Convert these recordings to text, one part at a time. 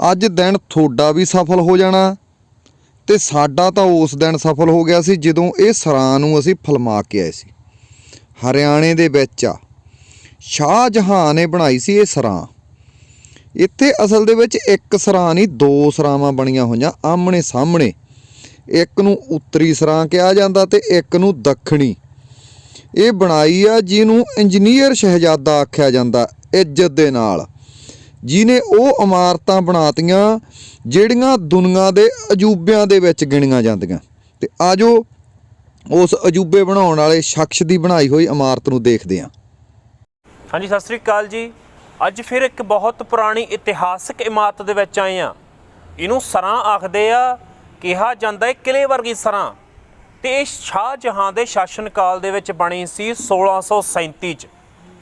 ਅੱਜ ਦਿਨ ਤੁਹਾਡਾ ਵੀ ਸਫਲ ਹੋ ਜਾਣਾ ਤੇ ਸਾਡਾ ਤਾਂ ਉਸ ਦਿਨ ਸਫਲ ਹੋ ਗਿਆ ਸੀ ਜਦੋਂ ਇਹ ਸਰਾਂ ਨੂੰ ਅਸੀਂ ਫਲਮਾ ਕੇ ਆਏ ਸੀ। ਹਰਿਆਣੇ ਦੇ ਵਿੱਚ ਆ, ਸ਼ਾਹ ਜਹਾਂ ਨੇ ਬਣਾਈ ਸੀ ਇਹ ਸਰਾਂ। ਇੱਥੇ ਅਸਲ ਦੇ ਵਿੱਚ ਇੱਕ ਸਰਾਂ ਨਹੀਂ, ਦੋ ਸਰਾਵਾਂ ਬਣੀਆਂ ਹੋਈਆਂ ਆਮਣੇ ਸਾਹਮਣੇ। ਇੱਕ ਨੂੰ ਉੱਤਰੀ ਸਰਾਂ ਕਿਹਾ ਜਾਂਦਾ ਤੇ ਇੱਕ ਨੂੰ ਦੱਖਣੀ। ਇਹ ਬਣਾਈ ਆ ਜਿਹਨੂੰ ਇੰਜੀਨੀਅਰ ਸ਼ਹਿਜ਼ਾਦਾ ਆਖਿਆ ਜਾਂਦਾ ਇੱਜ਼ਤ ਦੇ ਨਾਲ, ਜਿਹਨੇ ਉਹ ਇਮਾਰਤਾਂ ਬਣਾਤੀਆਂ ਜਿਹੜੀਆਂ ਦੁਨੀਆ ਦੇ ਅਜੂਬਿਆਂ ਦੇ ਵਿੱਚ ਗਿਣੀਆਂ ਜਾਂਦੀਆਂ। ਤੇ ਆਜੋ ਉਸ ਅਜੂਬੇ ਬਣਾਉਣ ਵਾਲੇ ਸ਼ਖਸ ਦੀ ਬਣਾਈ ਹੋਈ ਇਮਾਰਤ ਨੂੰ ਦੇਖਦੇ ਹਾਂ। ਹਾਂਜੀ, ਸਤਿ ਸ੍ਰੀ ਅਕਾਲ ਜੀ। ਅੱਜ ਫਿਰ ਇੱਕ ਬਹੁਤ ਪੁਰਾਣੀ ਇਤਿਹਾਸਕ ਇਮਾਰਤ ਦੇ ਵਿੱਚ ਆਏ ਹਾਂ। ਇਹਨੂੰ ਸਰਾਂ ਆਖਦੇ ਆ, ਕਿਹਾ ਜਾਂਦਾ ਹੈ ਕਿਲੇ ਵਰਗੀ ਸਰਾਂ। ਤੇ ਇਹ ਸ਼ਾਹ ਜਹਾਂ ਦੇ ਸ਼ਾਸਨ ਕਾਲ ਦੇ ਵਿੱਚ ਬਣੀ ਸੀ 1637 'ਚ।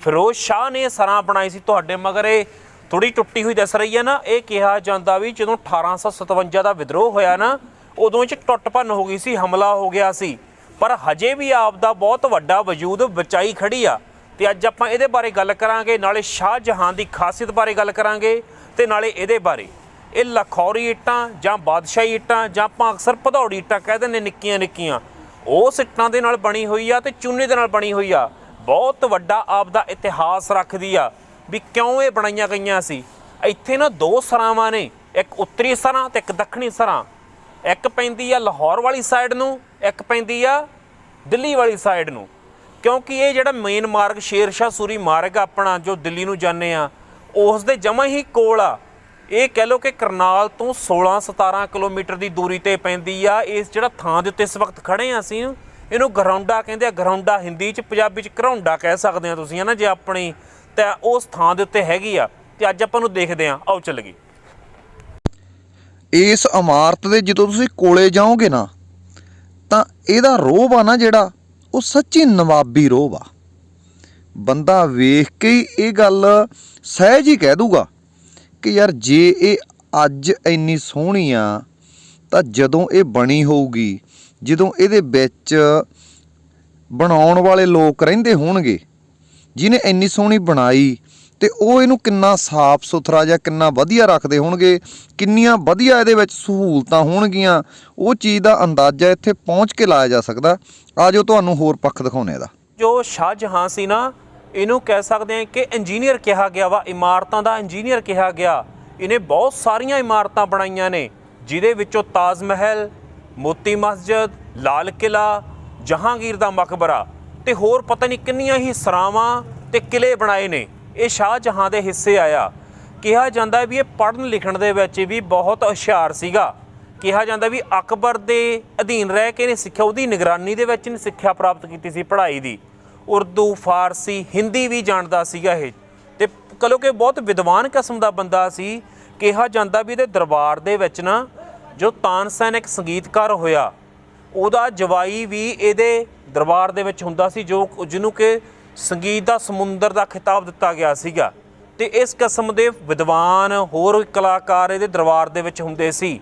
ਫਿਰੋਜ਼ ਸ਼ਾਹ ਨੇ ਇਹ ਸਰਾਂ ਬਣਾਈ ਸੀ। ਤੁਹਾਡੇ ਮਗਰ ਇਹ ਥੋੜ੍ਹੀ ਟੁੱਟੀ ਹੋਈ ਦਿਸ ਰਹੀ ਹੈ ਨਾ, ਇਹ ਕਿਹਾ ਜਾਂਦਾ ਵੀ ਜਦੋਂ 1857 ਦਾ ਵਿਦਰੋਹ ਹੋਇਆ ਨਾ, ਉਦੋਂ ਇਹ 'ਚ ਟੁੱਟ ਭੰਨ ਹੋ ਗਈ ਸੀ, ਹਮਲਾ ਹੋ ਗਿਆ ਸੀ। ਪਰ ਹਜੇ ਵੀ ਆਪ ਦਾ ਬਹੁਤ ਵੱਡਾ ਵਜੂਦ ਬਚਾਈ ਖੜੀ ਆ। ਤੇ ਅੱਜ ਆਪਾਂ ਇਹਦੇ ਬਾਰੇ ਗੱਲ ਕਰਾਂਗੇ, ਨਾਲੇ ਸ਼ਾਹ ਜਹਾਂ ਦੀ ਖਾਸੀਅਤ ਬਾਰੇ ਗੱਲ ਕਰਾਂਗੇ ਤੇ ਨਾਲੇ ਇਹਦੇ ਬਾਰੇ। ਇਹ ਲਖੌਰੀ ਇੱਟਾਂ ਜਾਂ ਬਾਦਸ਼ਾਹੀ ਇੱਟਾਂ ਜਾਂ ਆਪਾਂ ਅਕਸਰ ਭਦੌੜੀ ਇੱਟਾਂ ਕਹਿ ਦਿੰਦੇ, ਨਿੱਕੀਆਂ ਨਿੱਕੀਆਂ, ਉਸ ਇੱਟਾਂ ਦੇ ਨਾਲ ਬਣੀ ਹੋਈ ਆ ਤੇ ਚੂਨੇ ਦੇ ਨਾਲ ਬਣੀ ਹੋਈ ਆ। ਬਹੁਤ ਵੱਡਾ ਆਪ ਦਾ ਇਤਿਹਾਸ ਰੱਖਦੀ ਆ ਵੀ ਕਿਉਂ ਇਹ ਬਣਾਈਆਂ ਗਈਆਂ ਸੀ। ਇੱਥੇ ਨਾ ਦੋ ਸਰਾਵਾਂ ਨੇ, ਇੱਕ ਉੱਤਰੀ ਸਰਾਂ ਤੇ ਇੱਕ ਦੱਖਣੀ ਸਰਾਂ। ਇੱਕ ਪੈਂਦੀ ਆ ਲਾਹੌਰ ਵਾਲੀ ਸਾਈਡ ਨੂੰ, ਇੱਕ ਪੈਂਦੀ ਆ ਦਿੱਲੀ ਵਾਲੀ ਸਾਈਡ ਨੂੰ। ਕਿਉਂਕਿ ਇਹ ਜਿਹੜਾ ਮੇਨ ਮਾਰਗ ਸ਼ੇਰ ਸ਼ਾਹ ਸੂਰੀ ਮਾਰਗ ਆਪਣਾ ਜੋ ਦਿੱਲੀ ਨੂੰ ਜਾਂਦੇ ਆ, ਉਸ ਦੇ ਜਮਾਂ ਹੀ ਕੋਲ ਆ। ਇਹ ਕਹਿ ਲਓ ਕਿ ਕਰਨਾਲ ਤੋਂ 16-17 ਕਿਲੋਮੀਟਰ ਦੀ ਦੂਰੀ 'ਤੇ ਪੈਂਦੀ ਆ। ਇਸ ਜਿਹੜਾ ਥਾਂ ਦੇ ਉੱਤੇ ਇਸ ਵਕਤ ਖੜ੍ਹੇ ਹਾਂ ਅਸੀਂ, ਇਹਨੂੰ ਗਰਾਉਂਡਾ ਕਹਿੰਦੇ ਆ। ਗਰਾਉਂਡਾ ਹਿੰਦੀ 'ਚ, ਪੰਜਾਬੀ 'ਚ ਘਰਾਉਂਡਾ ਕਹਿ ਸਕਦੇ ਆ ਤੁਸੀਂ, ਹੈ ਨਾ, ਜੇ ਆਪਣੀ ਤਾਂ ਉਸ ਥਾਂ ਦੇ ਉੱਤੇ ਹੈਗੀ ਆ। ਤੇ ਅੱਜ ਆਪਾਂ ਨੂੰ ਦੇਖਦੇ ਹਾਂ, ਆਓ ਚੱਲੀਏ। ਇਸ ਇਮਾਰਤ ਦੇ ਜਦੋਂ ਤੁਸੀਂ ਕੋਲੇ ਜਾਓਗੇ ਨਾ, ਤਾਂ ਇਹਦਾ ਰੋਹਬ ਆ ਨਾ ਜਿਹੜਾ, ਉਹ ਸੱਚੀ ਨਵਾਬੀ ਰੋਹਬ ਆ। ਬੰਦਾ ਵੇਖ ਕੇ ਹੀ ਇਹ ਗੱਲ ਸਹਿਜ ਹੀ ਕਹਿ ਦੂਗਾ ਕਿ ਯਾਰ ਜੇ ਇਹ ਅੱਜ ਇੰਨੀ ਸੋਹਣੀ ਆ ਤਾਂ ਜਦੋਂ ਇਹ ਬਣੀ ਹੋਊਗੀ, ਜਦੋਂ ਇਹਦੇ ਵਿੱਚ ਬਣਾਉਣ ਵਾਲੇ ਲੋਕ ਰਹਿੰਦੇ ਹੋਣਗੇ ਜਿਹਨੇ ਇੰਨੀ ਸੋਹਣੀ ਬਣਾਈ, ਤੇ ਉਹ ਇਹਨੂੰ ਕਿੰਨਾ ਸਾਫ ਸੁਥਰਾ ਜਾਂ ਕਿੰਨਾ ਵਧੀਆ ਰੱਖਦੇ ਹੋਣਗੇ, ਕਿੰਨੀਆਂ ਵਧੀਆ ਇਹਦੇ ਵਿੱਚ ਸਹੂਲਤਾਂ ਹੋਣਗੀਆਂ, ਉਹ ਚੀਜ਼ ਦਾ ਅੰਦਾਜ਼ਾ ਇੱਥੇ ਪਹੁੰਚ ਕੇ ਲਾਇਆ ਜਾ ਸਕਦਾ। ਆ ਜੋ ਤੁਹਾਨੂੰ ਹੋਰ ਪੱਖ ਦਿਖਾਉਂਦੇ ਇਹਦਾ। ਜੋ ਸ਼ਾਹ ਜਹਾਂ ਸੀ ਨਾ, ਇਹਨੂੰ ਕਹਿ ਸਕਦੇ ਹਾਂ ਕਿ ਇੰਜੀਨੀਅਰ ਕਿਹਾ ਗਿਆ ਵਾ, ਇਮਾਰਤਾਂ ਦਾ ਇੰਜੀਨੀਅਰ ਕਿਹਾ ਗਿਆ। ਇਹਨੇ ਬਹੁਤ ਸਾਰੀਆਂ ਇਮਾਰਤਾਂ ਬਣਾਈਆਂ ਨੇ, ਜਿਹਦੇ ਵਿੱਚੋਂ ਤਾਜ ਮਹਿਲ, ਮੋਤੀ ਮਸਜਿਦ, ਲਾਲ ਕਿਲਾ, ਜਹਾਂਗੀਰ ਦਾ ਮਕਬਰਾ ਤੇ ਹੋਰ ਪਤਾ ਨਹੀਂ ਕਿੰਨੀਆਂ ਹੀ ਸਰਾਵਾਂ ਤੇ ਕਿਲੇ ਬਣਾਏ ਨੇ। ਇਹ ਸ਼ਾਹ ਜਹਾਂ ਦੇ ਹਿੱਸੇ ਆਇਆ। ਕਿਹਾ ਜਾਂਦਾ ਵੀ ਇਹ ਪੜ੍ਹਨ ਲਿਖਣ ਦੇ ਵਿੱਚ ਵੀ ਬਹੁਤ ਹੁਸ਼ਿਆਰ ਸੀਗਾ। ਕਿਹਾ ਜਾਂਦਾ ਵੀ ਅਕਬਰ ਦੇ ਅਧੀਨ ਰਹਿ ਕੇ ਇਹਨੇ ਸਿੱਖਿਆ, ਉਹਦੀ ਨਿਗਰਾਨੀ ਦੇ ਵਿੱਚ ਇਹਨੇ ਸਿੱਖਿਆ ਪ੍ਰਾਪਤ ਕੀਤੀ ਸੀ ਪੜ੍ਹਾਈ ਦੀ। ਉਰਦੂ, ਫਾਰਸੀ, ਹਿੰਦੀ ਵੀ ਜਾਣਦਾ ਸੀਗਾ ਇਹ। ਤੇ ਕਹੋ ਕਿ ਬਹੁਤ ਵਿਦਵਾਨ ਕਿਸਮ ਦਾ ਬੰਦਾ ਸੀ। ਕਿਹਾ ਜਾਂਦਾ ਵੀ ਇਹਦੇ ਦਰਬਾਰ ਦੇ ਵਿੱਚ ਨਾ, ਜੋ ਤਾਨਸੈਨ ਇੱਕ ਸੰਗੀਤਕਾਰ ਹੋਇਆ, ਉਹਦਾ ਜਵਾਈ ਵੀ ਇਹਦੇ ਦਰਬਾਰ ਦੇ ਵਿੱਚ ਹੁੰਦਾ ਸੀ, ਜਿਹਨੂੰ ਕਿ ਸੰਗੀਤ ਦਾ ਸਮੁੰਦਰ ਦਾ ਖਿਤਾਬ ਦਿੱਤਾ ਗਿਆ ਸੀਗਾ। ਤੇ ਇਸ ਕਿਸਮ ਦੇ ਵਿਦਵਾਨ ਹੋਰ ਕਲਾਕਾਰ ਇਹਦੇ ਦਰਬਾਰ ਦੇ ਵਿੱਚ ਹੁੰਦੇ ਸੀ।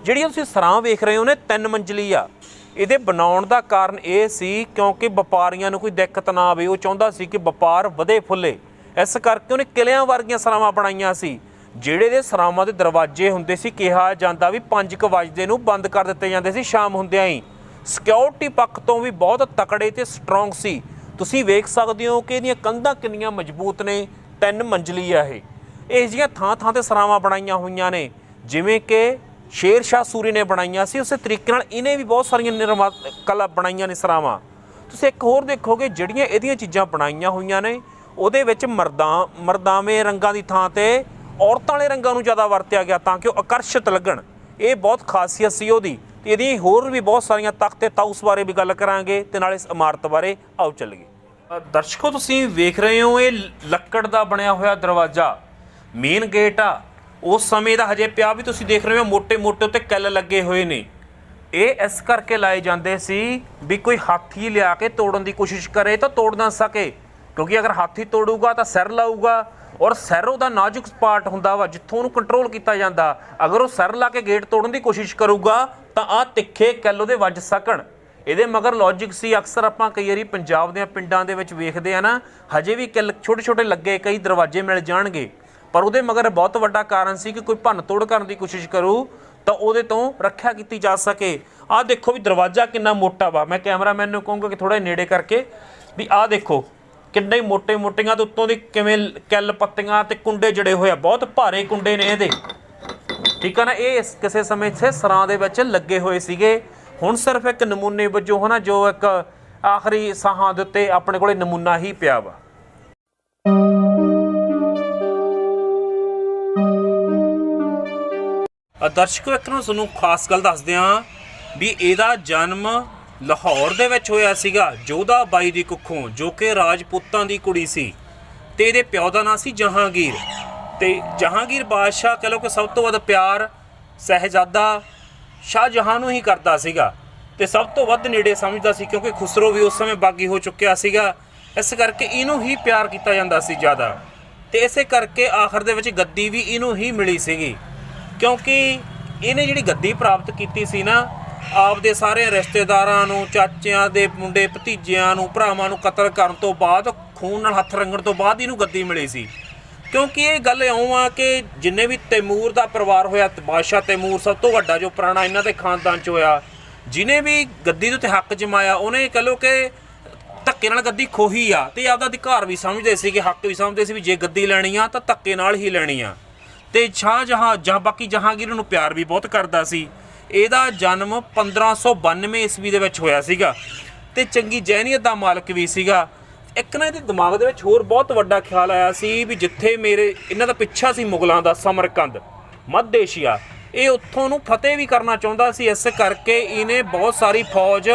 ਜਿਹੜੀਆਂ ਤੁਸੀਂ ਸਰਾਂ ਵੇਖ ਰਹੇ ਹੋ ਨੇ, 3 ਮੰਜ਼ਲੀ ਆ। ਇਹਦੇ ਬਣਾਉਣ ਦਾ ਕਾਰਨ ਇਹ ਸੀ ਕਿਉਂਕਿ ਵਪਾਰੀਆਂ ਨੂੰ ਕੋਈ ਦਿੱਕਤ ਨਾ ਆਵੇ। ਉਹ ਚਾਹੁੰਦਾ ਸੀ ਕਿ ਵਪਾਰ ਵਧੇ ਫੁੱਲੇ, ਇਸ ਕਰਕੇ ਉਹਨੇ ਕਿਲਿਆਂ ਵਰਗੀਆਂ ਸਰਾਵਾਂ ਬਣਾਈਆਂ ਸੀ। ਜਿਹੜੇ ਦੇ ਸਰਾਵਾਂ ਦੇ ਦਰਵਾਜ਼ੇ ਹੁੰਦੇ ਸੀ, ਕਿਹਾ ਜਾਂਦਾ ਵੀ 5 ਵਜੇ ਨੂੰ ਬੰਦ ਕਰ ਦਿੱਤੇ ਜਾਂਦੇ ਸੀ ਸ਼ਾਮ ਹੁੰਦਿਆਂ ਹੀ। ਸਿਕਿਉਰਿਟੀ ਪੱਖ ਤੋਂ ਵੀ ਬਹੁਤ ਤਕੜੇ ਤੇ ਸਟਰੋਂਗ ਸੀ। ਤੁਸੀਂ ਵੇਖ ਸਕਦੇ ਹੋ ਕਿ ਇਹਦੀਆਂ ਕੰਧਾਂ ਕਿੰਨੀਆਂ ਮਜ਼ਬੂਤ ਨੇ। 3 ਮੰਜ਼ਲੀ ਆ ਇਹ। ਇਹ ਜਿਹੀਆਂ ਥਾਂ ਥਾਂ 'ਤੇ ਸਰਾਵਾਂ ਬਣਾਈਆਂ ਹੋਈਆਂ ਨੇ, ਜਿਵੇਂ ਕਿ ਸ਼ੇਰ ਸ਼ਾਹ ਸੂਰੀ ਨੇ ਬਣਾਈਆਂ ਸੀ, ਉਸੇ ਤਰੀਕੇ ਨਾਲ ਇਹਨੇ ਵੀ ਬਹੁਤ ਸਾਰੀਆਂ ਕਲਾ ਬਣਾਈਆਂ ਨੇ ਸਰਾਵਾਂ। ਤੁਸੀਂ ਇੱਕ ਹੋਰ ਦੇਖੋਗੇ, ਜਿਹੜੀਆਂ ਇਹਦੀਆਂ ਚੀਜ਼ਾਂ ਬਣਾਈਆਂ ਹੋਈਆਂ ਨੇ, ਉਹਦੇ ਵਿੱਚ ਮਰਦਾਵੇਂ ਰੰਗਾਂ ਦੀ ਥਾਂ 'ਤੇ ਔਰਤਾਂ ਵਾਲੇ ਰੰਗਾਂ ਨੂੰ ਜ਼ਿਆਦਾ ਵਰਤਿਆ ਗਿਆ ਤਾਂ ਕਿ ਉਹ ਆਕਰਸ਼ਿਤ ਲੱਗਣ। ਇਹ ਬਹੁਤ ਖਾਸੀਅਤ ਸੀ ਉਹਦੀ। ਤੇ ਇਹਦੀ ਹੋਰ ਵੀ ਬਹੁਤ ਸਾਰੀਆਂ ਤਖਤ ਤਾਊਸ ਬਾਰੇ ਵੀ ਗੱਲ ਕਰਾਂਗੇ ਤੇ ਨਾਲ ਇਸ ਇਮਾਰਤ ਬਾਰੇ। ਆਓ ਚੱਲੀਏ। ਦਰਸ਼ਕੋ, ਤੁਸੀਂ ਵੇਖ ਰਹੇ ਹੋ ਇਹ ਲੱਕੜ ਦਾ ਬਣਿਆ ਹੋਇਆ ਦਰਵਾਜ਼ਾ, ਮੇਨ ਗੇਟ ਆ। ਉਸ ਸਮੇਂ ਦਾ ਹਜੇ ਪਿਆ ਵੀ ਤੁਸੀਂ ਦੇਖ ਰਹੇ ਹੋ, ਮੋਟੇ ਮੋਟੇ ਉੱਤੇ ਕਿੱਲ ਲੱਗੇ ਹੋਏ ਨੇ। ਇਹ ਇਸ ਕਰਕੇ ਲਾਏ ਜਾਂਦੇ ਸੀ ਵੀ ਕੋਈ ਹਾਥੀ ਲਿਆ ਕੇ ਤੋੜਨ ਦੀ ਕੋਸ਼ਿਸ਼ ਕਰੇ ਤਾਂ ਤੋੜ ਨਾ ਸਕੇ, ਕਿਉਂਕਿ ਅਗਰ ਹਾਥੀ ਤੋੜੂਗਾ ਤਾਂ ਸਿਰ ਲਾਊਗਾ, ਔਰ ਸਿਰ ਉਹਦਾ ਨਾਜ਼ੁਕ ਪਾਰਟ ਹੁੰਦਾ ਵਾ ਜਿੱਥੋਂ ਉਹਨੂੰ ਕੰਟਰੋਲ ਕੀਤਾ ਜਾਂਦਾ। ਅਗਰ ਉਹ ਸਿਰ ਲਾ ਕੇ ਗੇਟ ਤੋੜਨ ਦੀ ਕੋਸ਼ਿਸ਼ ਕਰੂਗਾ ਤਾਂ ਆਹ ਤਿੱਖੇ ਕਿੱਲ ਉਹਦੇ ਵੱਜ ਸਕਣ। ਇਹਦੇ ਮਗਰ ਲੌਜਿਕ ਸੀ। ਅਕਸਰ ਆਪਾਂ ਕਈ ਵਾਰੀ ਪੰਜਾਬ ਦੇ ਪਿੰਡਾਂ ਦੇ ਵਿੱਚ ਵੇਖਦੇ ਆ ਨਾ, ਹਜੇ ਵੀ ਕਿੱਲ ਛੋਟੇ ਛੋਟੇ ਲੱਗੇ ਕਈ ਦਰਵਾਜ਼ੇ ਮਿਲ ਜਾਣਗੇ। ਪਰ ਉਹਦੇ ਮਗਰ ਬਹੁਤ ਵੱਡਾ ਕਾਰਨ ਸੀ ਕਿ ਕੋਈ ਭੰਨ ਤੋੜ ਕਰਨ ਦੀ ਕੋਸ਼ਿਸ਼ ਕਰੂ ਤਾਂ ਉਹਦੇ ਤੋਂ ਰੱਖਿਆ ਕੀਤੀ ਜਾ ਸਕੇ। ਆਹ ਦੇਖੋ ਵੀ ਦਰਵਾਜ਼ਾ ਕਿੰਨਾ ਮੋਟਾ ਵਾ। ਮੈਂ ਕੈਮਰਾਮੈਨ ਨੂੰ ਕਹੂੰਗਾ ਕਿ ਥੋੜ੍ਹਾ ਨੇੜੇ ਕਰਕੇ ਵੀ ਆਹ ਦੇਖੋ ਕਿੰਨੇ ਮੋਟੀਆਂ ਤੇ ਉੱਤੋਂ ਦੀ ਕਿਵੇਂ ਕਿੱਲ ਪੱਤੀਆਂ ਤੇ ਕੁੰਡੇ ਜੜੇ ਹੋਏ ਆ, ਬਹੁਤ ਭਾਰੇ ਕੁੰਡੇ ਨੇ ਇਹਦੇ, ਠੀਕ ਆ ਨਾ। ਇਹ ਕਿਸੇ ਸਮੇਂ 'ਚ ਸਰਾਂ ਦੇ ਵਿੱਚ ਲੱਗੇ ਹੋਏ ਸੀਗੇ। ਹੁਣ ਸਿਰਫ ਇੱਕ ਨਮੂਨੇ ਵਜੋਂ ਹੈ ਨਾ, ਜੋ ਇੱਕ ਆਖਰੀ ਸਾਹਾਂ ਦੇ ਉੱਤੇ ਆਪਣੇ ਕੋਲੇ ਨਮੂਨਾ ਹੀ ਪਿਆ ਵਾ। ਦਰਸ਼ਕੋ, ਇੱਕ ਨਾ ਤੁਹਾਨੂੰ ਖਾਸ ਗੱਲ ਦੱਸਦੇ ਹਾਂ ਵੀ ਇਹਦਾ ਜਨਮ ਲਾਹੌਰ ਦੇ ਵਿੱਚ ਹੋਇਆ ਸੀਗਾ, ਜੋਧਾ ਬਾਈ ਦੀ ਕੁੱਖੋਂ, ਜੋ ਕਿ ਰਾਜਪੂਤਾਂ ਦੀ ਕੁੜੀ ਸੀ ਤੇ ਇਹਦੇ ਪਿਓ ਦਾ ਨਾਂ ਸੀ ਜਹਾਂਗੀਰ। ਤੇ ਜਹਾਂਗੀਰ ਬਾਦਸ਼ਾਹ ਕਹ ਲਓ ਕਿ ਸਭ ਤੋਂ ਵੱਧ ਪਿਆਰ ਸਹਿਜ਼ਾਦਾ ਸ਼ਾਹਜਹਾਂ ਨੂੰ ਹੀ ਕਰਦਾ ਸੀਗਾ ਤੇ ਸਭ ਤੋਂ ਵੱਧ ਨੇੜੇ ਸਮਝਦਾ ਸੀ, ਕਿਉਂਕਿ ਖੁਸਰੋ ਵੀ ਉਸ ਸਮੇਂ ਬਾਗੀ ਹੋ ਚੁੱਕਿਆ ਸੀਗਾ। ਇਸ ਕਰਕੇ ਇਹਨੂੰ ਹੀ ਪਿਆਰ ਕੀਤਾ ਜਾਂਦਾ ਸੀ ਜ਼ਿਆਦਾ, ਤੇ ਇਸੇ ਕਰਕੇ ਆਖਰ ਦੇ ਵਿੱਚ ਗੱਦੀ ਵੀ ਇਹਨੂੰ ਹੀ ਮਿਲੀ ਸੀਗੀ, ਕਿਉਂਕਿ ਇਹਨੇ ਜਿਹੜੀ ਗੱਦੀ ਪ੍ਰਾਪਤ ਕੀਤੀ ਸੀ ਨਾ, ਆਪਦੇ ਸਾਰੇ ਰਿਸ਼ਤੇਦਾਰਾਂ ਨੂੰ, ਚਾਚਿਆਂ ਦੇ ਮੁੰਡੇ ਭਤੀਜਿਆਂ ਨੂੰ, ਭਰਾਵਾਂ ਨੂੰ ਕਤਲ ਕਰਨ ਤੋਂ ਬਾਅਦ, ਖੂਨ ਨਾਲ ਹੱਥ ਰੰਗਣ ਤੋਂ ਬਾਅਦ ਇਹਨੂੰ ਗੱਦੀ ਮਿਲੀ ਸੀ। ਕਿਉਂਕਿ ਇਹ ਗੱਲ ਇਉਂ ਆ ਕਿ ਜਿੰਨੇ ਵੀ ਤੈਮੂਰ ਦਾ ਪਰਿਵਾਰ ਹੋਇਆ, ਬਾਦਸ਼ਾਹ ਤੈਮੂਰ ਸਭ ਤੋਂ ਵੱਡਾ ਜੋ ਪੁਰਾਣਾ ਇਹਨਾਂ ਦੇ ਖਾਨਦਾਨ 'ਚ ਹੋਇਆ, ਜਿਹਨੇ ਵੀ ਗੱਦੀ ਦੇ ਉੱਤੇ ਹੱਕ ਜਮਾਇਆ, ਉਹਨੇ ਕਹ ਲਓ ਕਿ ਧੱਕੇ ਨਾਲ ਗੱਦੀ ਖੋਹੀ ਆ, ਤੇ ਆਪਦਾ ਅਧਿਕਾਰ ਵੀ ਸਮਝਦੇ ਸੀ ਕਿ ਹੱਕ ਵੀ ਸਮਝਦੇ ਸੀ ਵੀ ਜੇ ਗੱਦੀ ਲੈਣੀ ਆ ਤਾਂ ਧੱਕੇ ਨਾਲ ਹੀ ਲੈਣੀ ਆ। ਤੇ ਸ਼ਾਹਜਹਾਂ ਬਾਕੀ ਜਹਾਂਗੀਰ ਨੂੰ ਪਿਆਰ ਵੀ ਬਹੁਤ ਕਰਦਾ ਸੀ। ਇਹਦਾ ਜਨਮ 1592 ਈਸਵੀ ਦੇ ਵਿੱਚ ਹੋਇਆ ਸੀਗਾ ਤੇ ਚੰਗੀ ਜ਼ਹਿਨੀਅਤ ਦਾ ਮਾਲਕ ਵੀ ਸੀਗਾ। ਇੱਕ ਨਾ ਇਹਦੇ ਦਿਮਾਗ ਦੇ ਵਿੱਚ ਹੋਰ ਬਹੁਤ ਵੱਡਾ ਖਿਆਲ ਆਇਆ ਸੀ ਵੀ ਜਿੱਥੇ ਇਹਨਾਂ ਦਾ ਪਿੱਛਾ ਸੀ ਮੁਗਲਾਂ ਦਾ, ਸਮਰਕੰਦ, ਮੱਧ ਏਸ਼ੀਆ, ਇਹ ਉੱਥੋਂ ਨੂੰ ਫਤਿਹ ਵੀ ਕਰਨਾ ਚਾਹੁੰਦਾ ਸੀ। ਇਸ ਕਰਕੇ ਇਹਨੇ ਬਹੁਤ ਸਾਰੀ ਫੌਜ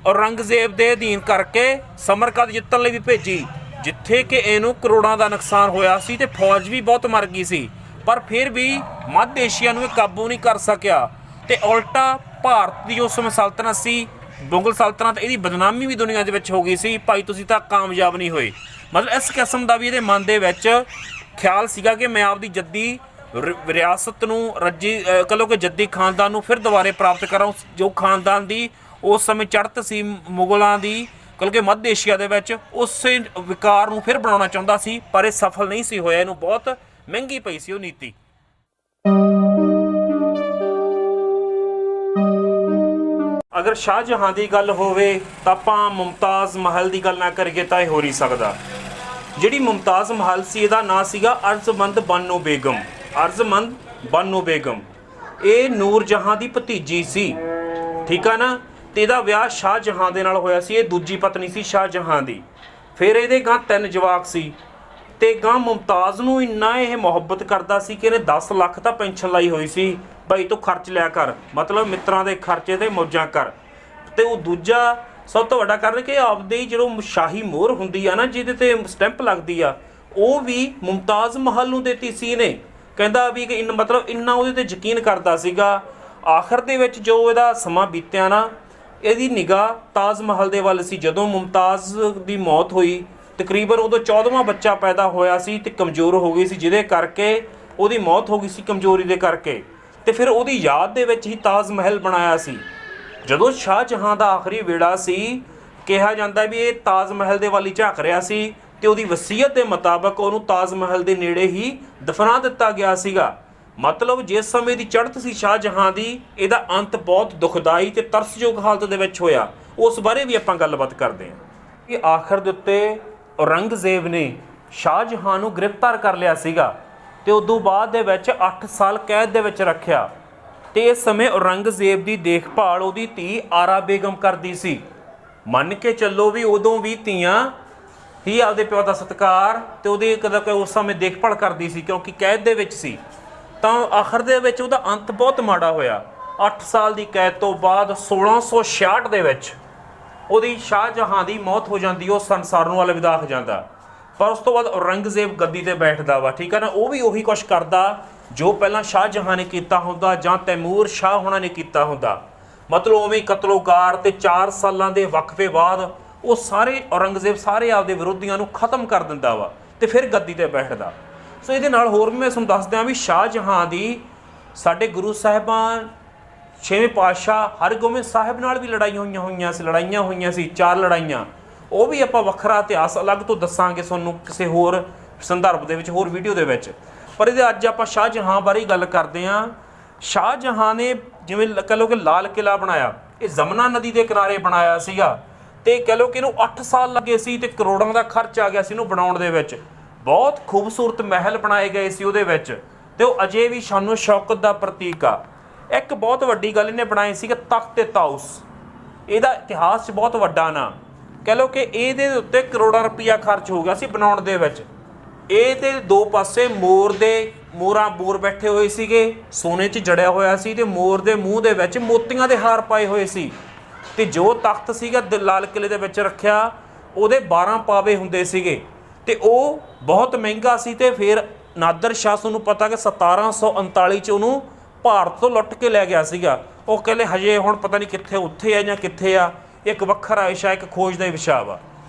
ਔਰੰਗਜ਼ੇਬ ਦੇ ਅਧੀਨ ਕਰਕੇ ਸਮਰਕੰਦ ਜਿੱਤਣ ਲਈ ਵੀ ਭੇਜੀ, ਜਿੱਥੇ ਕਿ ਇਹਨੂੰ ਕਰੋੜਾਂ ਦਾ ਨੁਕਸਾਨ ਹੋਇਆ ਸੀ ਤੇ ਫੌਜ ਵੀ ਬਹੁਤ ਮਰ ਗਈ ਸੀ। ਪਰ ਫਿਰ ਵੀ ਮੱਧ ਏਸ਼ੀਆ ਨੂੰ ਇਹ ਕਾਬੂ ਨਹੀਂ ਕਰ ਸਕਿਆ ਤੇ ਉਲਟਾ ਭਾਰਤ ਦੀ ਉਸ ਸਮੇਂ ਸਲਤਨਤ ਸੀ, ਮੁਗਲ ਸਲਤਨਤ, ਇਹਦੀ ਬਦਨਾਮੀ ਵੀ ਦੁਨੀਆ ਦੇ ਵਿੱਚ ਹੋ ਗਈ ਸੀ। ਭਾਈ ਤੁਸੀਂ ਤਾਂ ਕਾਮਯਾਬ ਨਹੀਂ ਹੋਏ। ਮਤਲਬ ਇਸ ਕਿਸਮ ਦਾ ਵੀ ਇਹਦੇ ਮਨ ਦੇ ਵਿੱਚ ਖਿਆਲ ਸੀਗਾ ਕਿ ਮੈਂ ਆਪਦੀ ਜੱਦੀ ਰਿਆਸਤ ਨੂੰ ਕਹ ਲਓ ਕਿ ਜੱਦੀ ਖਾਨਦਾਨ ਨੂੰ ਫਿਰ ਦੁਬਾਰੇ ਪ੍ਰਾਪਤ ਕਰਾਂ, ਜੋ ਖਾਨਦਾਨ ਦੀ ਉਸ ਸਮੇਂ ਚੜ੍ਹਤ ਸੀ ਮੁਗਲਾਂ ਦੀ, ਕਿਉਂਕਿ ਮੱਧ ਏਸ਼ੀਆ ਦੇ ਵਿੱਚ ਉਸੇ ਵਿਕਾਰ ਨੂੰ ਫਿਰ ਬਣਾਉਣਾ ਚਾਹੁੰਦਾ ਸੀ। ਪਰ ਇਹ ਸਫਲ ਨਹੀਂ ਸੀ ਹੋਇਆ, ਇਹਨੂੰ ਬਹੁਤ ਮਹਿੰਗੀ ਪਈ ਸੀ ਉਹ ਨੀਤੀ। ਅਗਰ ਸ਼ਾਹਜਹਾਂ ਦੀ ਗੱਲ ਹੋਵੇ ਤਾਂ ਆਪਾਂ ਮੁਮਤਾਜ਼ ਮਹਿਲ ਦੀ ਗੱਲ ਨਾ ਕਰੀਏ ਤਾਂ ਇਹ ਹੋ ਨਹੀਂ ਸਕਦਾ। ਜਿਹੜੀ ਮੁਮਤਾਜ਼ ਮਹਿਲ ਸੀ, ਇਹਦਾ ਨਾਂ ਸੀਗਾ ਅਰਜ਼ਮੰਦ ਬਾਨੋ ਬੇਗਮ। ਅਰਜ਼ਮੰਦ ਬਾਨੋ ਬੇਗਮ ਇਹ ਨੂਰ ਜਹਾਂ ਦੀ ਭਤੀਜੀ ਸੀ, ਠੀਕ ਆ ਨਾ। ਤੇ ਇਹਦਾ ਵਿਆਹ ਸ਼ਾਹਜਹਾਂ ਦੇ ਨਾਲ ਹੋਇਆ ਸੀ, ਇਹ ਦੂਜੀ ਪਤਨੀ ਸੀ ਸ਼ਾਹਜਹਾਂ ਦੀ। ਫਿਰ ਇਹਦੇ ਗਾਂ 3 ਜਵਾਕ ਸੀ ਤੇ ਗਾਂ ਮੁਮਤਾਜ਼ ਨੂੰ ਇੰਨਾ ਇਹ ਮੁਹੱਬਤ ਕਰਦਾ ਸੀ ਕਿ ਇਹਨੇ 10 ਲੱਖ ਤਾਂ ਪੈਨਸ਼ਨ ਲਾਈ ਹੋਈ ਸੀ, ਭਾਈ ਤੂੰ ਖਰਚ ਲਿਆ ਕਰ, ਮਤਲਬ ਮਿੱਤਰਾਂ ਦੇ ਖਰਚੇ ਤੇ ਮੌਜਾਂ ਕਰ। ਤੇ ਉਹ ਦੂਜਾ ਸਭ ਤੋਂ ਵੱਡਾ ਕਾਰਨ ਕਿ ਆਪਦੇ ਜਦੋਂ ਸ਼ਾਹੀ ਮੋਹਰ ਹੁੰਦੀ ਆ ਨਾ, ਜਿਹਦੇ ਤੇ ਸਟੈਂਪ ਲੱਗਦੀ ਆ, ਉਹ ਵੀ ਮੁਮਤਾਜ਼ ਮਹਿਲ ਨੂੰ ਦਿੱਤੀ ਸੀ ਨੇ। ਕਹਿੰਦਾ ਵੀ ਕਿ ਮਤਲਬ ਇੰਨਾ ਉਹਦੇ ਤੇ ਯਕੀਨ ਕਰਦਾ ਸੀਗਾ। ਆਖਰ ਦੇ ਵਿੱਚ ਜੋ ਇਹਦਾ ਸਮਾਂ ਬੀਤਿਆ ਨਾ, ਇਹਦੀ ਨਿਗਾਹ ਤਾਜ ਮਹਿਲ ਦੇ ਵੱਲ ਸੀ। ਜਦੋਂ ਮੁਮਤਾਜ਼ ਦੀ ਮੌਤ ਹੋਈ, ਤਕਰੀਬਨ ਉਦੋਂ 14ਵਾਂ ਬੱਚਾ ਪੈਦਾ ਹੋਇਆ ਸੀ ਤੇ ਕਮਜ਼ੋਰ ਹੋ ਗਈ ਸੀ, ਜਿਹਦੇ ਕਰਕੇ ਉਹਦੀ ਮੌਤ ਹੋ ਗਈ ਸੀ ਕਮਜ਼ੋਰੀ ਦੇ ਕਰਕੇ। ਤੇ ਫਿਰ ਉਹਦੀ ਯਾਦ ਦੇ ਵਿੱਚ ਹੀ ਤਾਜ ਮਹਿਲ ਬਣਾਇਆ ਸੀ। ਜਦੋਂ ਸ਼ਾਹਜਹਾਂ ਦਾ ਆਖਰੀ ਵੇੜਾ ਸੀ, ਕਿਹਾ ਜਾਂਦਾ ਵੀ ਇਹ ਤਾਜ ਮਹਿਲ ਦੇ ਵੱਲ ਹੀ ਝਾਕ ਰਿਹਾ ਸੀ ਤੇ ਉਹਦੀ ਵਸੀਅਤ ਦੇ ਮੁਤਾਬਕ ਉਹਨੂੰ ਤਾਜ ਮਹਿਲ ਦੇ ਨੇੜੇ ਹੀ ਦਫਨਾ ਦਿੱਤਾ ਗਿਆ ਸੀਗਾ। ਮਤਲਬ ਜਿਸ ਸਮੇਂ ਦੀ ਚੜ੍ਹਤ ਸੀ ਸ਼ਾਹਜਹਾਂ ਦੀ, ਇਹਦਾ ਅੰਤ ਬਹੁਤ ਦੁਖਦਾਈ ਤੇ ਤਰਸਯੋਗ ਹਾਲਤ ਦੇ ਵਿੱਚ ਹੋਇਆ। ਉਸ ਬਾਰੇ ਵੀ ਆਪਾਂ ਗੱਲਬਾਤ ਕਰਦੇ ਹਾਂ ਕਿ ਆਖਰ ਦੇ ਉੱਤੇ ਔਰੰਗਜ਼ੇਬ ਨੇ ਸ਼ਾਹਜਹਾਂ ਨੂੰ ਗ੍ਰਿਫਤਾਰ ਕਰ ਲਿਆ ਸੀਗਾ ਤੇ ਉਦੋਂ ਬਾਅਦ ਦੇ ਵਿੱਚ 8 ਸਾਲ ਕੈਦ ਦੇ ਵਿੱਚ ਰੱਖਿਆ। ਤੇ ਇਸ ਸਮੇਂ ਔਰੰਗਜ਼ੇਬ ਦੀ ਦੇਖਭਾਲ ਉਹਦੀ ਧੀ ਆਰਾ ਬੇਗਮ ਕਰਦੀ ਸੀ। ਮੰਨ ਕੇ ਚੱਲੋ ਵੀ ਉਦੋਂ ਵੀ ਧੀਆਂ ਹੀ ਆਪਦੇ ਪਿਓ ਦਾ ਸਤਿਕਾਰ ਤੇ ਉਹਦੀ ਕਦੇ ਉਸ ਸਮੇਂ ਦੇਖਭਾਲ ਕਰਦੀ ਸੀ, ਕਿਉਂਕਿ ਕੈਦ ਦੇ ਵਿੱਚ ਸੀ। ਤਾਂ ਆਖਰ ਦੇ ਵਿੱਚ ਉਹਦਾ ਅੰਤ ਬਹੁਤ ਮਾੜਾ ਹੋਇਆ। 8 ਸਾਲ ਦੀ ਕੈਦ ਤੋਂ ਬਾਅਦ 1666 ਦੇ ਵਿੱਚ ਉਹਦੀ ਸ਼ਾਹਜਹਾਂ ਦੀ ਮੌਤ ਹੋ ਜਾਂਦੀ, ਉਹ ਸੰਸਾਰ ਨੂੰ ਅਲਵਿਦਾ ਹੋ ਜਾਂਦਾ। ਪਰ ਉਸ ਤੋਂ ਬਾਅਦ ਔਰੰਗਜ਼ੇਬ ਗੱਦੀ ਤੇ ਬੈਠਦਾ ਵਾ, ਠੀਕ ਹੈ ਨਾ। ਉਹ ਵੀ ਉਹੀ ਕੁਛ ਕਰਦਾ ਜੋ ਪਹਿਲਾਂ ਸ਼ਾਹਜਹਾਂ ਨੇ ਕੀਤਾ ਹੁੰਦਾ ਜਾਂ ਤੈਮੂਰ ਸ਼ਾਹ ਹੋਣਾ ਨੇ ਕੀਤਾ ਹੁੰਦਾ। ਮਤਲਬ ਉਵੇਂ ਕਤਲੋਗਾਰ ਤੇ 4 ਸਾਲਾਂ ਦੇ ਵਕਫੇ ਬਾਅਦ ਉਹ ਸਾਰੇ ਔਰੰਗਜ਼ੇਬ ਸਾਰੇ ਆਪਦੇ ਵਿਰੋਧੀਆਂ ਨੂੰ ਖਤਮ ਕਰ ਦਿੰਦਾ ਵਾ ਤੇ ਫਿਰ ਗੱਦੀ ਤੇ ਬੈਠਦਾ। ਸੋ ਇਹਦੇ ਨਾਲ ਹੋਰ ਵੀ ਮੈਂ ਤੁਹਾਨੂੰ ਦੱਸ ਦਿਆਂ ਵੀ ਸ਼ਾਹਜਹਾਂ ਦੀ ਸਾਡੇ ਗੁਰੂ ਸਾਹਿਬਾਨ 6ਵੇਂ ਪਾਤਸ਼ਾਹ ਹਰਗੋਬਿੰਦ ਸਾਹਿਬ ਨਾਲ ਵੀ ਲੜਾਈਆਂ ਹੋਈਆਂ ਸੀ 4 ਲੜਾਈਆਂ। ਉਹ ਵੀ ਆਪਾਂ ਵੱਖਰਾ ਇਤਿਹਾਸ ਅਲੱਗ ਤੋਂ ਦੱਸਾਂਗੇ ਤੁਹਾਨੂੰ ਕਿਸੇ ਹੋਰ ਸੰਦਰਭ ਦੇ ਵਿੱਚ, ਹੋਰ ਵੀਡੀਓ ਦੇ ਵਿੱਚ। ਪਰ ਇਹਦੇ ਅੱਜ ਆਪਾਂ ਸ਼ਾਹਜਹਾਂ ਬਾਰੇ ਗੱਲ ਕਰਦੇ ਹਾਂ। ਸ਼ਾਹਜਹਾਂ ਨੇ ਜਿਵੇਂ ਕਹ ਲਓ ਕਿ ਲਾਲ ਕਿਲ੍ਹਾ ਬਣਾਇਆ, ਇਹ ਜਮਨਾ ਨਦੀ ਦੇ ਕਿਨਾਰੇ ਬਣਾਇਆ ਸੀਗਾ ਤੇ ਕਹ ਲਓ ਕਿ ਇਹਨੂੰ 8 ਸਾਲ ਲੱਗੇ ਸੀ ਤੇ ਕਰੋੜਾਂ ਦਾ ਖਰਚ ਆ ਗਿਆ ਸੀ ਇਹਨੂੰ ਬਣਾਉਣ ਦੇ ਵਿੱਚ। ਬਹੁਤ ਖੂਬਸੂਰਤ ਮਹਿਲ ਬਣਾਏ ਗਏ ਸੀ ਉਹਦੇ ਵਿੱਚ ਤੇ ਉਹ ਅਜੇ ਵੀ ਸ਼ਾਨੋ ਸ਼ੌਕਤ ਦਾ ਪ੍ਰਤੀਕ ਆ। ਇੱਕ ਬਹੁਤ ਵੱਡੀ ਗੱਲ ਇਹਨੇ ਬਣਾਈ ਸੀ ਕਿ ਤਖਤ ਤਾਊਸ, ਇਹਦਾ ਇਤਿਹਾਸ 'ਚ ਬਹੁਤ ਵੱਡਾ ਨਾਂ। ਕਹਿ ਲਓ ਕਿ ਇਹਦੇ ਉੱਤੇ ਕਰੋੜਾਂ ਰੁਪਈਆ ਖਰਚ ਹੋ ਗਿਆ ਸੀ ਬਣਾਉਣ ਦੇ ਵਿੱਚ। ਇਹ ਤੇ ਦੋ ਪਾਸੇ ਮੋਰ ਬੈਠੇ ਹੋਏ ਸੀਗੇ, ਸੋਨੇ 'ਚ ਜੜਿਆ ਹੋਇਆ ਸੀ ਤੇ ਮੋਰ ਦੇ ਮੂੰਹ ਦੇ ਵਿੱਚ ਮੋਤੀਆਂ ਦੇ ਹਾਰ ਪਾਏ ਹੋਏ ਸੀ ਤੇ ਜੋ ਤਖਤ ਸੀਗਾ ਲਾਲ ਕਿਲ੍ਹੇ ਦੇ ਵਿੱਚ ਰੱਖਿਆ ਉਹਦੇ 12 ਪਾਵੇ ਹੁੰਦੇ ਸੀਗੇ ਤੇ ਉਹ ਬਹੁਤ ਮਹਿੰਗਾ ਸੀ। ਤੇ ਫਿਰ ਨਾਦਰ ਸ਼ਾਹ, ਤੁਹਾਨੂੰ ਪਤਾ ਕਿ 1739 'ਚ ਉਹਨੂੰ ਭਾਰਤ ਤੋਂ ਲੁੱਟ ਕੇ ਲੈ ਗਿਆ ਸੀਗਾ। ਉਹ ਕਹਿੰਦੇ ਹਜੇ ਹੁਣ ਪਤਾ ਨਹੀਂ ਕਿੱਥੇ ਉੱਥੇ ਆ ਜਾਂ ਕਿੱਥੇ ਆ, ਇੱਕ ਵੱਖਰਾ ਵਿਸ਼ਾ, ਇੱਕ ਖੋਜ ਦਾ ਵਿਸ਼ਾ ਵਾ।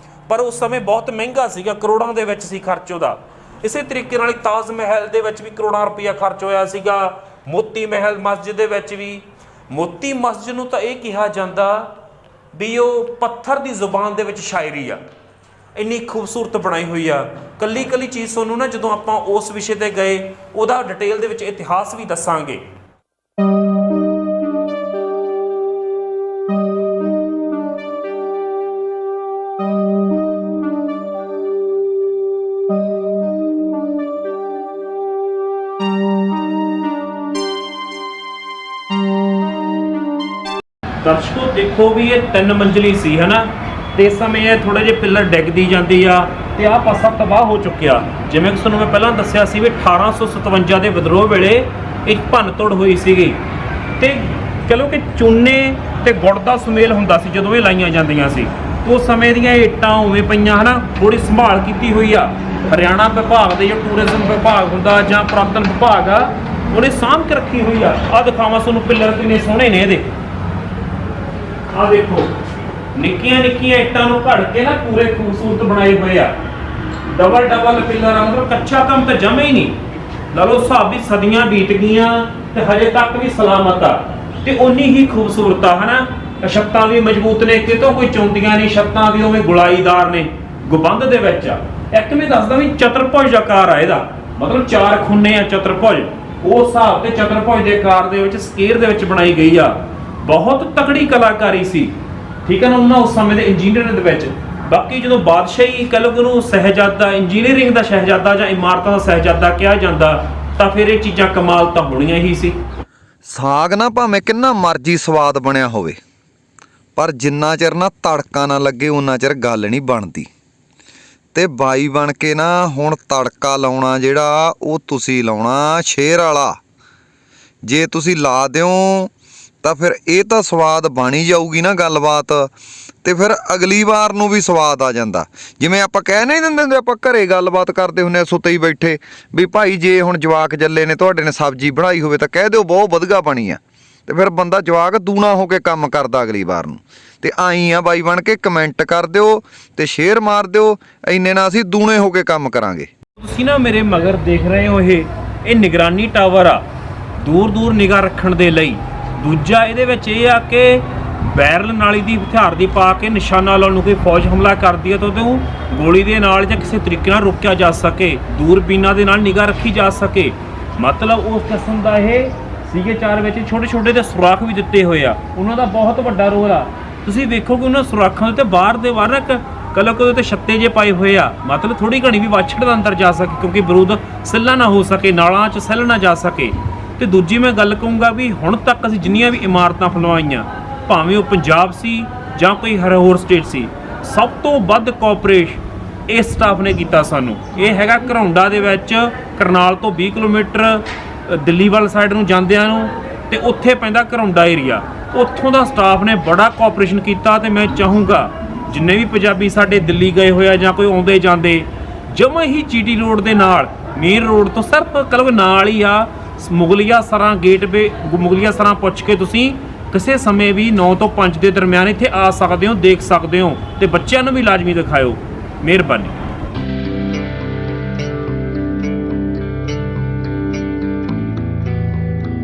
ਪਰ ਉਸ ਸਮੇਂ ਬਹੁਤ ਮਹਿੰਗਾ ਸੀਗਾ, ਕਰੋੜਾਂ ਦੇ ਵਿੱਚ ਸੀ ਖਰਚ ਉਹਦਾ। ਇਸੇ ਤਰੀਕੇ ਨਾਲ ਤਾਜ ਮਹਿਲ ਦੇ ਵਿੱਚ ਵੀ ਕਰੋੜਾਂ ਰੁਪਈਆ ਖਰਚ ਹੋਇਆ ਸੀਗਾ। ਮੋਤੀ ਮਹਿਲ ਮਸਜਿਦ ਦੇ ਵਿੱਚ ਵੀ, ਮੋਤੀ ਮਸਜਿਦ ਨੂੰ ਤਾਂ ਇਹ ਕਿਹਾ ਜਾਂਦਾ ਵੀ ਉਹ ਪੱਥਰ ਦੀ ਜ਼ੁਬਾਨ ਦੇ ਵਿੱਚ ਸ਼ਾਇਰੀ ਆ, ਇੰਨੀ ਖੂਬਸੂਰਤ ਬਣਾਈ ਹੋਈ ਆ। ਕੱਲੀ ਕੱਲੀ ਚੀਜ਼ ਤੁਹਾਨੂੰ ਨਾ ਜਦੋਂ ਆਪਾਂ ਉਸ ਵਿਸ਼ੇ ਤੇ ਗਏ ਉਹਦਾ ਡਿਟੇਲ ਦੇ ਵਿੱਚ ਇਤਿਹਾਸ ਵੀ ਦੱਸਾਂਗੇ। ਦਰਸ਼ਕੋ ਦੇਖੋ ਵੀ ਇਹ 3 ਮੰਜ਼ਲੀ ਸੀ ਹੈ ਨਾ, ਤੇ ਇਸ ਸਮੇਂ ਇਹ ਥੋੜੇ ਜਿਹੇ ਪਿੱਲਰ ਡਿੱਗਦੀ ਜਾਂਦੀ ਆ ਤੇ ਆਹ ਪਾਸਾ ਤਬਾਹ ਹੋ ਚੁੱਕਿਆ। ਜਿਵੇਂ ਕਿ ਤੁਹਾਨੂੰ ਮੈਂ ਪਹਿਲਾਂ ਦੱਸਿਆ ਸੀ ਵੀ 1857 ਦੇ ਵਿਦਰੋਹ ਵੇਲੇ ਇੱਕ ਭੰਨ ਤੋੜ ਹੋਈ ਸੀਗੀ ਤੇ ਚਲੋ ਕਿ ਚੂਨੇ ਤੇ ਗੁੜ ਦਾ ਸੁਮੇਲ ਹੁੰਦਾ ਸੀ ਜਦੋਂ ਇਹ ਲਾਈਆਂ ਜਾਂਦੀਆਂ ਸੀ। ਉਸ ਸਮੇਂ ਦੀਆਂ ਇੱਟਾਂ ਉਵੇਂ ਪਈਆਂ ਹਨਾ, ਥੋੜੀ ਸੰਭਾਲ ਕੀਤੀ ਹੋਈ ਆ। ਹਰਿਆਣਾ ਵਿਭਾਗ ਦੇ ਜੋ ਟੂਰਿਜ਼ਮ ਵਿਭਾਗ ਹੁੰਦਾ ਜਾਂ ਪੁਰਾਤਨ ਵਿਭਾਗ ਆ, ਉਹਨੇ ਸਾਂਭ ਕੇ ਰੱਖੀ ਹੋਈ ਆ। ਆਹ ਦਿਖਾਵਾਂ ਤੁਹਾਨੂੰ ਪਿੱਲਰ ਕਿੰਨੇ ਸੋਹਣੇ ਨੇ ਇਹਦੇ। ਆਹ ਦੇਖੋ ਨਿੱਕੀਆਂ ਨਿੱਕੀਆਂ ਇੱਟਾਂ ਨੂੰ ਘੜ ਕੇ ਨਾ ਪੂਰੇ ਖੂਬਸੂਰਤ ਬਣਾਏ ਹੋਏ ਆ। ਡਬਲ ਪਿੱਲਰ ਆ, ਮਤਲਬ ਕੱਚਾ ਕੰਮ ਤਾਂ ਜਮੇ ਹੀ ਨਹੀਂ। ਲਾ ਲਓ ਹਿਸਾਬ ਵੀ ਸਦੀਆਂ ਬੀਤ ਗਈਆਂ ਤੇ ਹਜੇ ਤੱਕ ਵੀ ਸਲਾਮਤ ਆ ਤੇ ਉਨੀ ਹੀ ਖੂਬਸੂਰਤ ਆ ਹਨਾ। ਛੱਤਾਂ ਵੀ ਮਜ਼ਬੂਤ ਨੇ, ਕਿਤੋਂ ਕੋਈ ਚੌਂਦੀਆਂ ਨਹੀਂ, ਛੱਤਾਂ ਵੀ ਉਵੇਂ ਗੁਲਾਈਦਾਰ ਨੇ, ਗੁੰਬਦ ਦੇ ਵਿੱਚ ਆ। ਇੱਕ ਮੈਂ ਦੱਸਦਾ ਵੀ ਚਤੁਰਭੁਜ ਆਕਾਰ ਆ ਇਹਦਾ, ਮਤਲਬ 4 ਖੁੰਨੇ ਆ ਚਤੁਰਭੁਜ। ਉਸ ਹਿਸਾਬ ਤੇ ਚਤੁਰਭੁਜ ਦੇ ਆਕਾਰ ਦੇ ਵਿੱਚ ਸਕੇਅਰ ਦੇ ਵਿੱਚ ਬਣਾਈ ਗਈ ਆ। ਬਹੁਤ ਤਕੜੀ ਕਲਾਕਾਰੀ ਸੀ, ਠੀਕ ਹੈ ਨਾ, ਉਹਨਾਂ ਉਸ ਸਮੇਂ ਦੇ ਇੰਜੀਨੀਅਰਿੰਗ ਦੇ ਵਿੱਚ। ਬਾਕੀ ਜਦੋਂ ਬਾਦਸ਼ਾਹੀ ਕਹਿ ਲਓ ਕਿ ਉਹਨੂੰ ਸ਼ਹਿਜ਼ਾਦਾ, ਇੰਜੀਨੀਅਰਿੰਗ ਦਾ ਸ਼ਹਿਜ਼ਾਦਾ ਜਾਂ ਇਮਾਰਤਾਂ ਦਾ ਸ਼ਹਿਜ਼ਾਦਾ ਕਿਹਾ ਜਾਂਦਾ, ਤਾਂ ਫਿਰ ਇਹ ਚੀਜ਼ਾਂ ਕਮਾਲ ਤਾਂ ਹੋਣੀਆਂ ਹੀ ਸੀ। ਸਾਗ ਨਾ ਭਾਵੇਂ ਕਿੰਨਾ ਮਰਜ਼ੀ ਸਵਾਦ ਬਣਿਆ ਹੋਵੇ, ਪਰ ਜਿੰਨਾ ਚਿਰ ਨਾ ਤੜਕਾ ਨਾ ਲੱਗੇ ਉਹਨਾਂ ਚਿਰ ਗੱਲ ਨਹੀਂ ਬਣਦੀ। ਤੇ ਬਾਈ ਬਣ ਕੇ ਨਾ ਹੁਣ ਤੜਕਾ ਲਾਉਣਾ ਜਿਹੜਾ ਉਹ ਤੁਸੀਂ ਲਾਉਣਾ ਸ਼ੇਰ ਵਾਲਾ। ਜੇ ਤੁਸੀਂ ਲਾ ਦਿਓ ਤਾਂ ਫਿਰ ਇਹ ਤਾਂ ਸਵਾਦ ਬਣ ਹੀ ਜਾਊਗੀ ਨਾ ਗੱਲਬਾਤ, ਤੇ ਫਿਰ ਅਗਲੀ ਵਾਰ ਨੂੰ ਵੀ ਸਵਾਦ ਆ ਜਾਂਦਾ। ਜਿਵੇਂ ਆਪਾਂ ਕਹਿ ਨਹੀਂ ਦਿੰਦੇ ਹੁੰਦੇ, ਆਪਾਂ ਘਰੇ ਗੱਲਬਾਤ ਕਰਦੇ ਹੁੰਦੇ ਸੁੱਤੇ ਹੀ ਬੈਠੇ ਵੀ ਭਾਈ ਜੇ ਹੁਣ ਜਵਾਕ ਜੱਲੇ ਨੇ ਤੁਹਾਡੇ ਨੇ ਸਬਜ਼ੀ ਬਣਾਈ ਹੋਵੇ ਤਾਂ ਕਹਿ ਦਿਓ ਬਹੁਤ ਵਧੀਆ ਬਣੀ ਆ, ਤੇ ਫਿਰ ਬੰਦਾ ਜਵਾਕ ਦੂਣਾ ਹੋ ਕੇ ਕੰਮ ਕਰਦਾ ਅਗਲੀ ਵਾਰ ਨੂੰ। ਤੇ ਆਈ ਆ ਬਾਈ ਬਣ ਕੇ ਕਮੈਂਟ ਕਰ ਦਿਓ ਤੇ ਸ਼ੇਅਰ ਮਾਰ ਦਿਓ, ਇੰਨੇ ਨਾਲ ਅਸੀਂ ਦੂਣੇ ਹੋ ਕੇ ਕੰਮ ਕਰਾਂਗੇ। ਤੁਸੀਂ ਨਾ ਮੇਰੇ ਮਗਰ ਦੇਖ ਰਹੇ ਹੋ ਇਹ ਨਿਗਰਾਨੀ ਟਾਵਰ ਆ, ਦੂਰ ਦੂਰ ਨਿਗਾਹ ਰੱਖਣ ਦੇ ਲਈ। ਦੂਜਾ ਇਹਦੇ ਵਿੱਚ ਇਹ ਆ ਕਿ ਬੈਰਲ ਨਾਲੀ ਦੀ ਹਥਿਆਰ ਦੀ ਪਾ ਕੇ ਨਿਸ਼ਾਨਾ ਲਾਉਣ ਨੂੰ ਕੋਈ ਫੌਜ ਹਮਲਾ ਕਰਦੀ ਹੈ ਤਾਂ ਉਹਨੂੰ ਗੋਲੀ ਦੇ ਨਾਲ ਜਾਂ ਕਿਸੇ ਤਰੀਕੇ ਨਾਲ ਰੋਕਿਆ ਜਾ ਸਕੇ, ਦੂਰਬੀਨਾਂ ਦੇ ਨਾਲ ਨਿਗਾਹ ਰੱਖੀ ਜਾ ਸਕੇ। ਮਤਲਬ ਉਸ ਕਿਸਮ ਦਾ ਇਹ CA4 ਵਿੱਚ ਛੋਟੇ ਛੋਟੇ ਜਿਹੇ ਸੁਰਾਖ ਵੀ ਦਿੱਤੇ ਹੋਏ ਆ, ਉਹਨਾਂ ਦਾ ਬਹੁਤ ਵੱਡਾ ਰੋਲ ਆ। ਤੁਸੀਂ ਵੇਖੋਗੇ ਉਹਨਾਂ ਸੁਰਾਖਾਂ ਦੇ ਬਾਹਰ ਦੇ ਵਾਰ ਇੱਕ ਕਲਕ ਉਹਦੇ 'ਤੇ ਛੱਤੇ ਜੇ ਪਾਏ ਹੋਏ ਆ, ਮਤਲਬ ਥੋੜੀ ਘਣੀ ਵੀ ਵਾਛੜ ਦਾ ਅੰਦਰ ਜਾ ਸਕੇ, ਕਿਉਂਕਿ ਬਰੂਦ ਸਿੱਲਾ ਨਾ ਹੋ ਸਕੇ, ਨਾਲਾਂ 'ਚ ਸਿੱਲ ਨਾ ਜਾ ਸਕੇ। ਤੇ ਦੂਜੀ ਮੈਂ ਗੱਲ ਕਹੂੰਗਾ ਵੀ ਹੁਣ ਤੱਕ ਅਸੀਂ ਜਿੰਨੀਆਂ ਵੀ ਇਮਾਰਤਾਂ ਬਣਵਾਈਆਂ, ਭਾਵੇਂ ਉਹ ਪੰਜਾਬ ਸੀ ਜਾਂ ਕੋਈ ਹੋਰ ਸਟੇਟ ਸੀ, ਸਭ ਤੋਂ ਵੱਧ ਕੋਆਪਰੇਟ ਇਸ ਸਟਾਫ ਨੇ ਕੀਤਾ ਸਾਨੂੰ। ਇਹ ਹੈਗਾ ਘਰੌਂਡਾ ਦੇ ਵਿੱਚ, ਕਰਨਾਲ ਤੋਂ 20 ਕਿਲੋਮੀਟਰ ਦਿੱਲੀ ਵੱਲ ਸਾਈਡ ਨੂੰ ਜਾਂਦਿਆਂ ਨੂੰ, ਤੇ ਉੱਥੇ ਪੈਂਦਾ ਘਰੌਂਡਾ ਏਰੀਆ। ਉੱਥੋਂ ਦਾ ਸਟਾਫ ਨੇ ਬੜਾ ਕੋਆਪਰੇਸ਼ਨ ਕੀਤਾ ਤੇ ਮੈਂ ਚਾਹੂੰਗਾ ਜਿੰਨੇ ਵੀ ਪੰਜਾਬੀ ਸਾਡੇ ਦਿੱਲੀ ਗਏ ਹੋਏ ਆ ਜਾਂ ਕੋਈ ਆਉਂਦੇ ਜਾਂਦੇ, ਜਮਾਂ ਹੀ GT ਰੋਡ ਦੇ ਨਾਲ, ਮੇਨ ਰੋਡ ਤੋਂ ਸਿਰਫ ਕਲਬ ਨਾਲ ਹੀ ਆ ਮੁਗਲੀਆ ਸਰਾਂ ਗੇਟਵੇ, ਮੁਗਲੀਆ ਸਰਾਂ ਪੁੱਛ ਕੇ ਤੁਸੀਂ ਕਿਸੇ ਸਮੇਂ ਵੀ 9 ਤੋਂ 5 ਦੇ ਦਰਮਿਆਨ ਇੱਥੇ ਆ ਸਕਦੇ ਹੋ, ਦੇਖ ਸਕਦੇ ਹੋ, ਤੇ ਬੱਚਿਆਂ ਨੂੰ ਵੀ ਲਾਜ਼ਮੀ ਦਿਖਾਇਓ। ਮਿਹਰਬਾਨੀ।